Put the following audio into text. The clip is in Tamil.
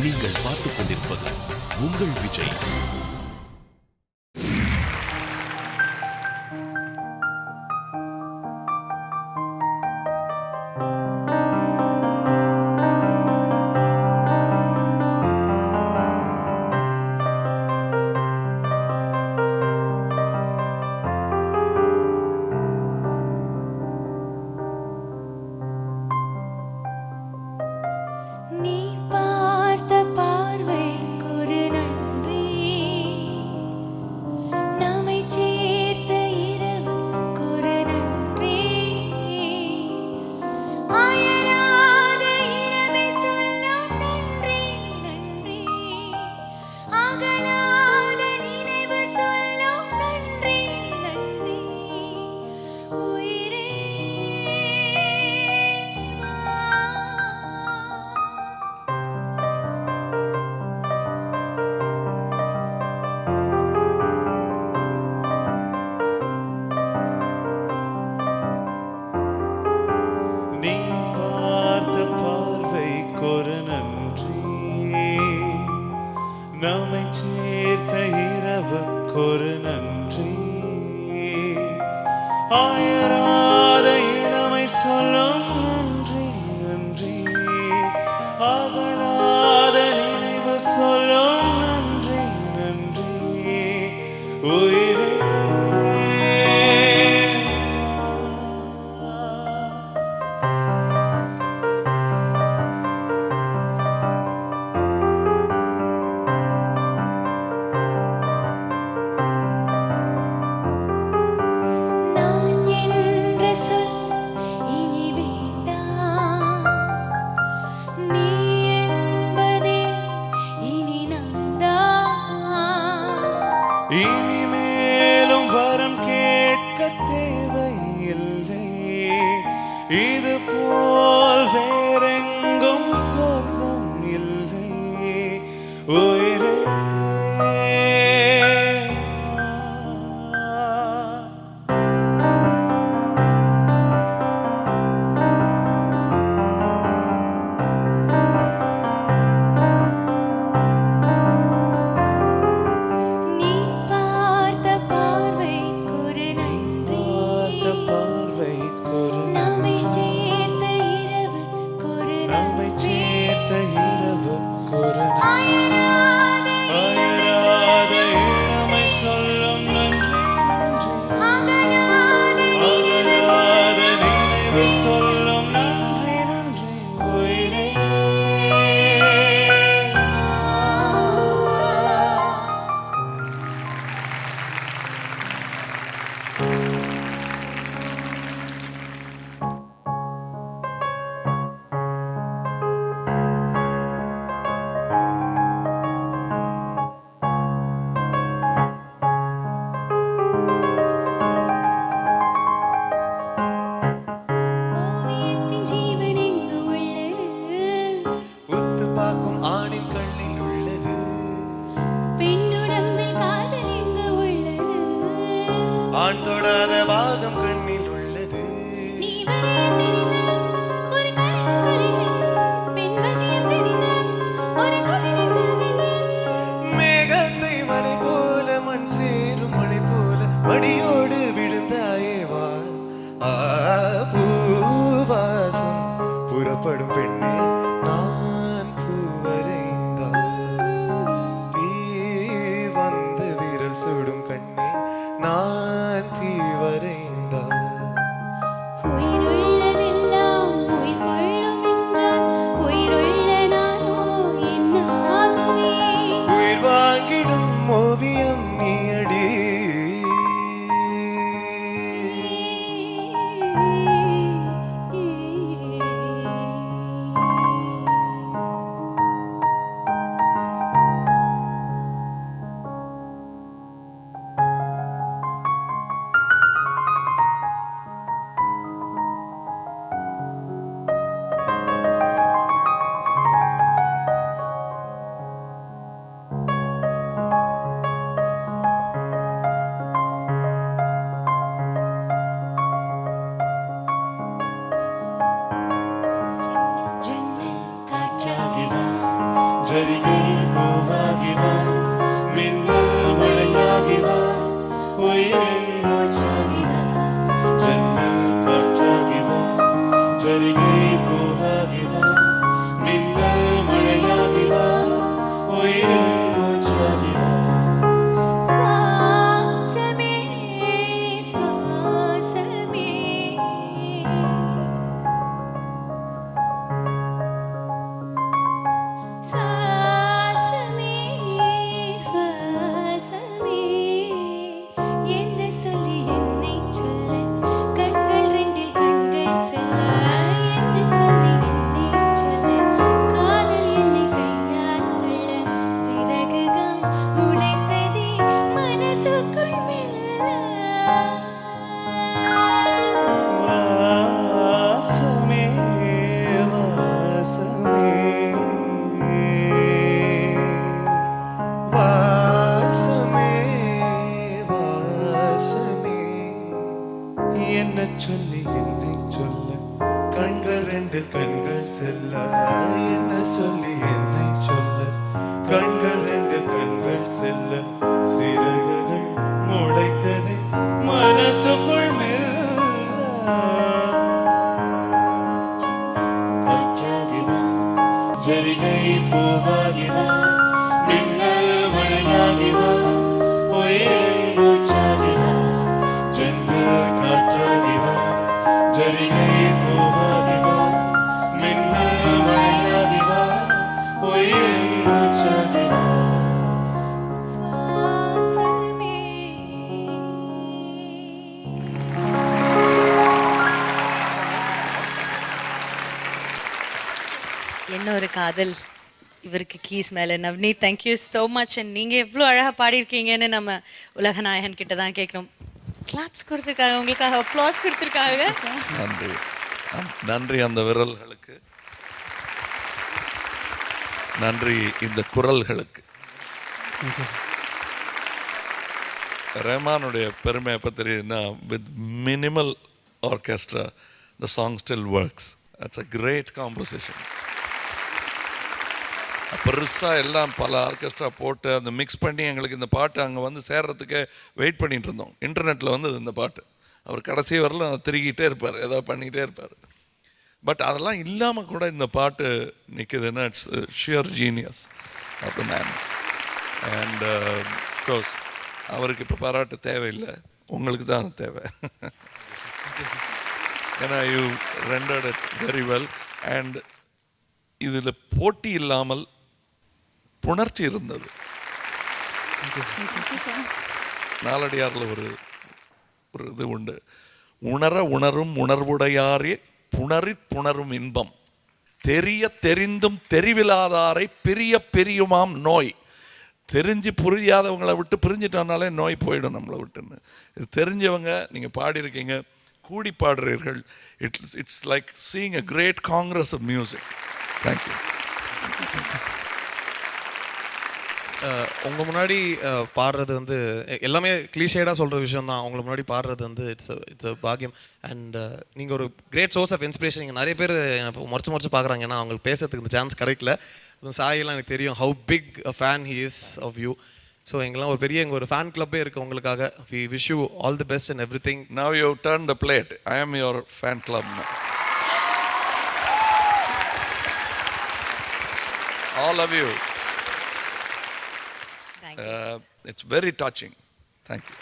நீங்கள் பார்த்துக் கொண்டிருப்பது உங்கள் விஜய். நீ பார்த்த பார்வைக்கு ஒரு நன்றி, நம்மை சேர்த்த இரவுக்கு ஒரு நன்றி. அயராத இளமை சொல்லும் நன்றி நன்றி, அகலாத நினைவு சொல்லும் நன்றி நன்றி. உயிரே நீ பார்த்த பார்வைக்கொரு நன்றி, நம்மை சேர்த்த இரவுக்கொரு நன்றி. ஆயராத இளமை சொல்லும் நன்றி நன்றி, அகலாத நினைவு சொல்லும் நன்றி நன்றி. உயிரே நான் ஜரிகை பூவாகி வா மின்னல் மழையாகி வா உயிரின் மூச்சாகி வா ஜன்னல் காற்றாகி வா ஜரிகை பூவாகி வா மின்னல் மழையாகி வா உயிரின் மூச்சாகி வா சுவாசமே சுவாசமே சுவாசமே சுவாசமே என்ன சொல்லி என்னை சொல்ல கண்கள் ரெண்டில் கண்கள் சொல்ல என்ன சொல்லி என்னை சொல்ல காதல் என்னை கையால் தள்ள சிறகுகள் முளைத்ததே மனசுக்குள் மெல்ல வாசமே வாசமே வாசமே வாசமே என்ன சொல்லி என்னை சொல்ல கண்கள் ரெண்டு கண்கள் செல்ல என்ன சொல்லி என்னை சொல்ல கண்கள் ரெண்டு கண்கள் செல்ல சிறகுகள் முளைத்ததே மனசுக்குள் மெல்ல காற்றாகி வா ஜரிகை பூவாகி வா மின்னல் மழையாகி வா உயிரின் மூச்சாகி வா ஜன்னல் காற்றாகி வா ஜரிகை பூவாகி வா மின்னல் மழையாகி வா உயிரின் மூச்சாகி வா சுவாசமே என்ன ஒரு காதல் இவருக்கு கீஸ் மேலே. Navneet, thank you so much. And நீங்கள் எவ்வளோ அழகாக பாடியிருக்கீங்கன்னு நம்ம உலகநாயகன் கிட்ட தான் கேட்கணும். கிளாப்ஸ் கொடுத்துருக்காங்க, உங்களுக்காக அப்ளாஸ் கொடுத்துருக்காங்க. நன்றி நன்றி அந்த விரல்களுக்கு, நன்றி இந்த குரல்களுக்கு. ரஹ்மானுடைய பெருமை எப்போ தெரியுதுன்னா, with minimal orchestra the song still works. That's a great composition. பெருசாக எல்லாம் பல ஆர்கெஸ்ட்ரா போட்டு அந்த மிக்ஸ் பண்ணி எங்களுக்கு இந்த பாட்டு அங்கே வந்து சேர்றதுக்கே வெயிட் பண்ணிகிட்டு இருந்தோம். இன்டர்நெட்டில் வந்து இந்த பாட்டு அவர் கடைசி வரலும் அதை திருகிட்டே இருப்பார், ஏதாவது பண்ணிக்கிட்டே இருப்பார். பட் அதெல்லாம் இல்லாமல் கூட இந்த பாட்டு நிற்குதுன்னா it's sheer genius of the man. And course அவருக்கு இப்போ பாராட்டு தேவையில்லை, உங்களுக்கு தான் தேவை. ஏன்னா you rendered it very well. And இதில் போட்டி இல்லாமல் புணர்ச்சி இருந்தது. நாலடியாரில் ஒரு இது உண்டு, உணர உணரும் உணர்வுடையாரே புணரும் இன்பம், தெரிய தெரிந்தும் தெரிவிலாதாரை பிரியுமாம் நோய். தெரிஞ்சு புரியாதவங்களை விட்டு பிரிஞ்சிட்டோம்னாலே நோய் போயிடும் நம்மளை விட்டுன்னு. இது தெரிஞ்சவங்க நீங்கள் பாடியிருக்கீங்க, கூடி பாடுறீர்கள். It's like seeing a great congress of music. Thank you. உங்கள் முன்னாடி பாடுறது வந்து எல்லாமே கிளீஷேடாக சொல்கிற விஷயம் தான். உங்களை முன்னாடி பாடுறது வந்து இட்ஸ் அ பாக்கியம். அண்ட் நீங்கள் ஒரு கிரேட் சோர்ஸ் ஆஃப் இன்ஸ்பிரேஷன். நீங்கள் நிறைய பேர் இப்போ முறைச்சு பார்க்குறாங்க, ஏன்னா அவங்களுக்கு பேசுறதுக்கு இந்த சான்ஸ் கிடைக்கல. சாயெல்லாம் எனக்கு தெரியும் how big a fan he is of you. So எங்கெல்லாம் ஒரு பெரிய ஒரு ஃபேன் கிளப்பே இருக்குது உங்களுக்காக. We wish you all the best and everything. Now you turn the plate. I am your fan club now. All of you. It's very touching. Thank you.